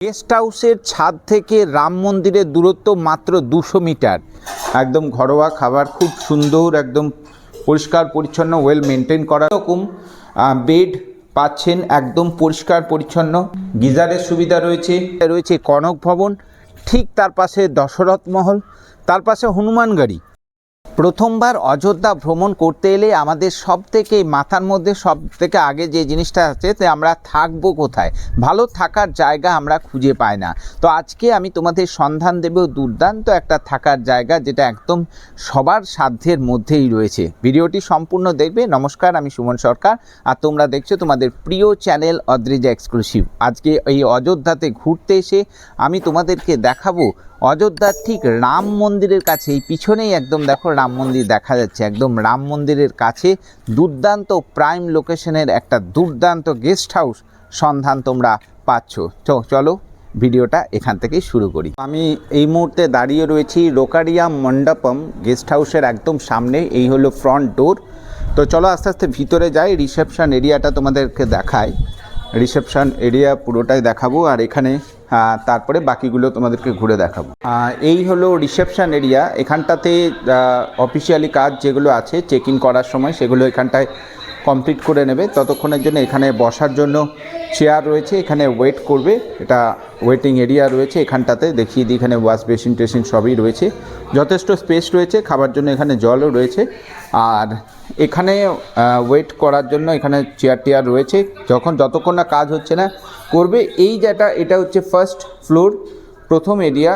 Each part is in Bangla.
গেস্ট হাউসের ছাদ থেকে রাম মন্দিরের দূরত্ব মাত্র 200 মিটার। একদম ঘরোয়া খাবার, খুব সুন্দর, একদম পরিষ্কার পরিচ্ছন্ন, ওয়েল মেনটেন করা। এরকম বেড পাচ্ছেন, একদম পরিষ্কার পরিচ্ছন্ন, গিজারের সুবিধা রয়েছে। রয়েছে কনক ভবন, ঠিক তার পাশে দশরথ মহল, তার পাশে হনুমানগাড়ি। প্রথমবার অযোধ্যা ভ্রমণ করতে এলে আমাদের সব থেকে মাথার মধ্যে সব থেকে আগে যে জিনিসটা আছে, যে আমরা থাকবো কোথায়, ভালো থাকার জায়গা আমরা খুঁজে পাই না। তো আজকে আমি তোমাদের সন্ধান দেব দুর্দান্ত একটা থাকার জায়গা, যেটা একদম সবার সাধ্যের মধ্যেই রয়েছে। ভিডিওটি সম্পূর্ণ দেখবে। নমস্কার, আমি সুমন সরকার, আর তোমরা দেখছো তোমাদের প্রিয় চ্যানেল অদ্রিজা এক্সক্লুসিভ। আজকে এই অযোধ্যাতে ঘুরতে এসে আমি তোমাদেরকে দেখাবো অযোধ্যার ঠিক রাম মন্দিরের কাছে, এই পিছনেই একদম দেখো রাম মন্দির দেখা যাচ্ছে, একদম রাম মন্দিরের কাছে দুর্দান্ত প্রাইম লোকেশনের একটা দুর্দান্ত গেস্ট হাউস সন্ধান তোমরা পাচ্ছ। তো চলো ভিডিওটা এখান থেকেই শুরু করি। আমি এই মুহূর্তে দাঁড়িয়ে রয়েছি রোকারিয়া মণ্ডপম গেস্ট হাউসের একদম সামনে। এই হলো ফ্রন্ট ডোর। তো চলো আস্তে আস্তে ভিতরে যাই, রিসেপশন এরিয়াটা তোমাদেরকে দেখাই। রিসেপশন এরিয়া পুরোটাই দেখাবো, আর এখানে তারপরে বাকিগুলো তোমাদেরকে ঘুরে দেখাবো। এই হলো রিসেপশন এরিয়া। এখানটাতে অফিসিয়ালি কাজ যেগুলো আছে চেক ইন করার সময়, সেগুলো এখানটায় কমপ্লিট করে নেবে। ততক্ষণের জন্য এখানে বসার জন্য চেয়ার রয়েছে, এখানে ওয়েট করবে। এটা ওয়েটিং এরিয়া রয়েছে। এখানটাতে দেখিয়ে দিই, এখানে ওয়াশ বেসিন টেসিন সবই রয়েছে, যথেষ্ট স্পেস রয়েছে। খাবার জন্য এখানে জলও রয়েছে, আর এখানে ওয়েট করার জন্য এখানে চেয়ার টেয়ার রয়েছে। যতক্ষণ না কাজ হচ্ছে না করবে। এই যেটা, এটা হচ্ছে ফার্স্ট ফ্লোর, প্রথম এরিয়া,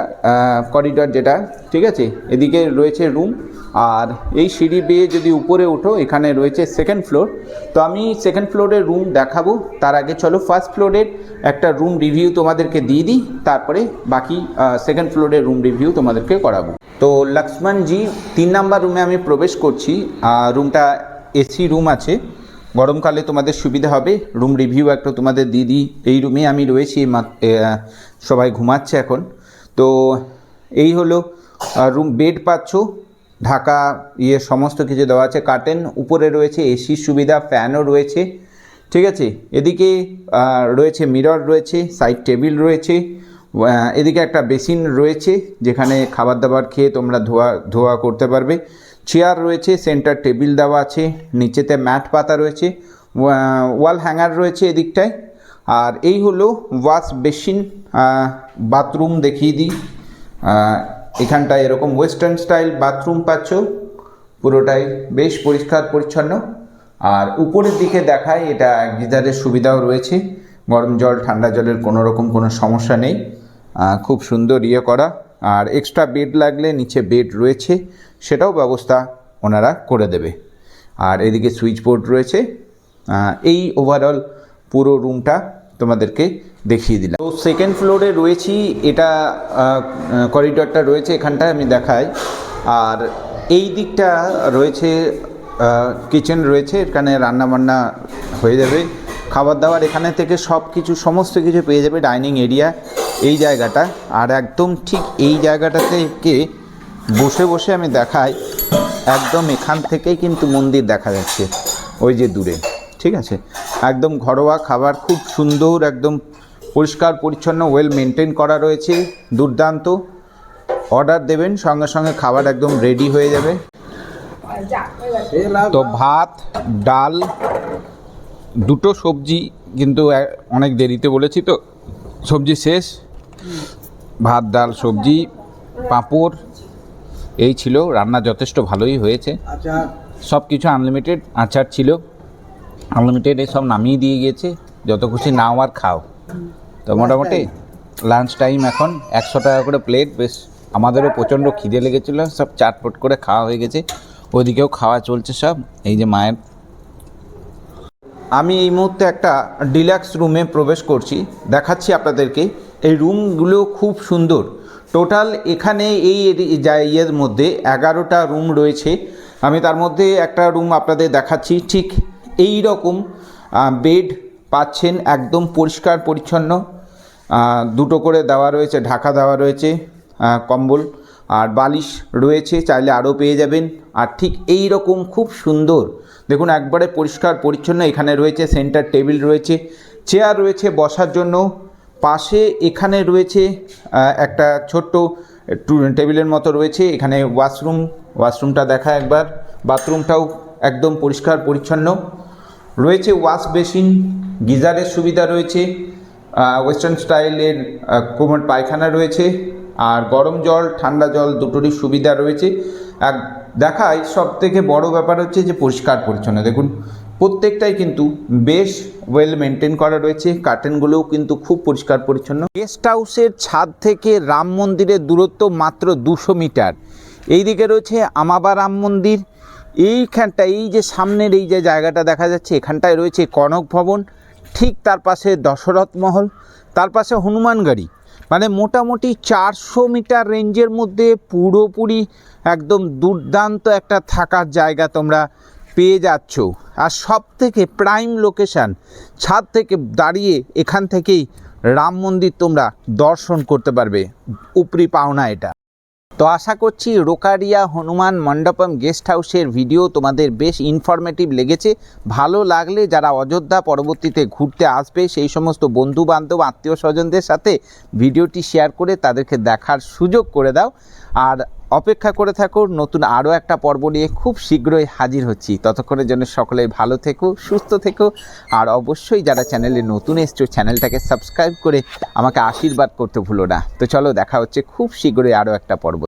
করিডর যেটা, ঠিক আছে। এদিকে রয়েছে রুম, আর এই সিঁড়ি বেয়ে যদি উপরে ওঠো এখানে রয়েছে সেকেন্ড ফ্লোর। তো আমি সেকেন্ড ফ্লোরের রুম দেখাবো, তার আগে চলো ফার্স্ট ফ্লোরের একটা রুম রিভিউ তোমাদেরকে দিয়ে দিই, তারপরে বাকি সেকেন্ড ফ্লোরের রুম রিভিউ তোমাদেরকে করাবো। তো লক্ষ্মণজি 3 নাম্বার রুমে আমি প্রবেশ করছি। রুমটা এসি রুম আছে, গরমকালে তোমাদের সুবিধা হবে। রুম রিভিউ একটা তোমাদের দিয়ে দিই। এই রুমে আমি রয়েছি, সবাই ঘুমাচ্ছে এখন। তো এই হলো রুম। বেড পাচ্ছ, ঢাকা সমস্ত কিছু দেওয়া আছে, কার্টেন উপরে রয়েছে, এসির সুবিধা, ফ্যানও রয়েছে, ঠিক আছে। এদিকে রয়েছে মিরর রয়েছে, সাইড টেবিল রয়েছে, এদিকে একটা বেসিন রয়েছে যেখানে খাবার দাবার খেয়ে তোমরা ধোয়া করতে পারবে। চেয়ার রয়েছে, সেন্টার টেবিল দেওয়া আছে, নিচেতে ম্যাট পাতা রয়েছে, ওয়াল হ্যাঙ্গার রয়েছে এদিকটায়। আর এই হলো ওয়াশ বেসিন, বাথরুম দেখিয়ে দিই। এখানটায় এরকম ওয়েস্টার্ন স্টাইল বাথরুম পাচ্ছ, পুরোটাই বেশ পরিষ্কার পরিচ্ছন্ন। আর উপরের দিকে দেখায়, এটা গিজারের সুবিধাও রয়েছে, গরম জল ঠান্ডা জলের কোনো সমস্যা নেই। খুব সুন্দর করা। আর এক্সট্রা বেড লাগলে নিচে বেড রয়েছে, সেটাও ব্যবস্থা ওনারা করে দেবে। আর এদিকে সুইচ বোর্ড রয়েছে। এই ওভারঅল পুরো রুমটা তোমাদেরকে দেখিয়ে দিলাম। তো সেকেন্ড ফ্লোরে রয়েছি, এটা করিডরটা রয়েছে, এখানটায় আমি দেখাই। আর এই দিকটা রয়েছে কিচেন রয়েছে, এখানে রান্নাবান্না হয়ে যাবে, খাবার দাবার এখানে থেকে সমস্ত কিছু পেয়ে যাবে। ডাইনিং এরিয়া এই জায়গাটা, আর একদম ঠিক এই জায়গাটা থেকে বসে আমি দেখাই, একদম এখান থেকেই কিন্তু মন্দির দেখা যাচ্ছে, ওই যে দূরে, ঠিক আছে। একদম ঘরোয়া খাবার, খুব সুন্দর, একদম পরিষ্কার পরিচ্ছন্ন, ওয়েল মেনটেন করা রয়েছে, দুর্দান্ত। অর্ডার দেবেন, সঙ্গে সঙ্গে খাবার একদম রেডি হয়ে যাবে। তো ভাত, ডাল, দুটো সবজি, কিন্তু অনেক দেরিতে বলেছি তো সবজি শেষ। ভাত, ডাল, সবজি, পাঁপড়, এই ছিল। রান্না যথেষ্ট ভালোই হয়েছে, সব কিছু আনলিমিটেড। আচার ছিল আনলিমিটেড, এই সব নামিয়ে দিয়ে গিয়েছে, যত খুশি নাও আর খাও। তো মোটামুটি লাঞ্চ টাইম এখন, 100 টাকা করে প্লেট। বেশ আমাদেরও প্রচণ্ড খিদে লেগেছিলো, সব চাটপট করে খাওয়া হয়ে গেছে। ওইদিকেও খাওয়া চলছে সব। এই যে মায়ের, আমি এই মুহূর্তে একটা ডিলাক্স রুমে প্রবেশ করছি, দেখাচ্ছি আপনাদেরকে। এই রুমগুলো খুব সুন্দর। টোটাল এখানে এর মধ্যে 11টা রুম রয়েছে। আমি তার মধ্যে একটা রুম আপনাদের দেখাচ্ছি। ঠিক এই রকম বেড পাচ্ছেন, একদম পরিষ্কার পরিচ্ছন্ন, দুটো করে দেওয়া রয়েছে, ঢাকা দেওয়া রয়েছে, কম্বল আর বালিশ রয়েছে, চাইলে আরও পেয়ে যাবেন। আর ঠিক এই রকম খুব সুন্দর, দেখুন একবারে পরিষ্কার পরিচ্ছন্ন। এখানে রয়েছে সেন্টার টেবিল রয়েছে, চেয়ার রয়েছে বসার জন্য, পাশে এখানে রয়েছে একটা ছোট্ট টেবিলের মতো রয়েছে, এখানে ওয়াশরুমটা দেখা একবার, বাথরুমটাও একদম পরিষ্কার পরিচ্ছন্ন রয়েছে, ওয়াশ বেসিন, গিজারের সুবিধা রয়েছে, ওয়েস্টার্ন স্টাইলের কোমোড পায়খানা রয়েছে, আর গরম জল ঠান্ডা জল দুটোরই সুবিধা রয়েছে। দেখাই সব থেকে বড় ব্যাপার হচ্ছে যে পরিষ্কার পরিচ্ছন্ন, দেখুন প্রত্যেকটাই কিন্তু বেশ ওয়েল মেনটেন করা রয়েছে, কার্টেনগুলোও কিন্তু খুব পরিষ্কার পরিচ্ছন্ন। গেস্ট হাউসের ছাদ থেকে রাম মন্দিরের দূরত্ব মাত্র 200 মিটার। এইদিকে রয়েছে আমাবা রাম মন্দির, এইখানটা এই যে সামনের এই যে জায়গাটা দেখা যাচ্ছে এখানটায় রয়েছে কনক ভবন, ঠিক তার পাশে দশরথ মহল, তার পাশে হনুমানগাড়ি। মানে মোটামুটি 400 মিটার রেঞ্জের মধ্যে পুরোপুরি একদম দুর্দান্ত একটা থাকার জায়গা তোমরা পেয়ে যাচ্ছ। আর সব থেকে প্রাইম লোকেশান, ছাদ থেকে দাঁড়িয়ে এখান থেকেই রাম মন্দির তোমরা দর্শন করতে পারবে, উপরি পাওনা এটা। তো আশা করছি রোকারিয়া হনুমান মণ্ডপম গেস্ট হাউসের ভিডিও তোমাদের বেশ ইনফরমেটিভ লেগেছে। ভালো লাগলে যারা অযোধ্যা পরবর্তীতে ঘুরতে আসবে সেই সমস্ত বন্ধু বান্ধব আত্মীয় স্বজনদের সাথে ভিডিওটি শেয়ার করে তাদেরকে দেখার সুযোগ করে দাও। আর অপেক্ষা করে থাকো নতুন আরও একটা পর্ব নিয়ে খুব শীঘ্রই হাজির হচ্ছি। ততক্ষণের জন্য সকলেই ভালো থেকো, সুস্থ থেকো, আর অবশ্যই যারা চ্যানেলে নতুন এসছো চ্যানেলটাকে সাবস্ক্রাইব করে আমাকে আশীর্বাদ করতে ভুলো না। তো চলো দেখা হচ্ছে খুব শীঘ্রই আরও একটা পর্ব।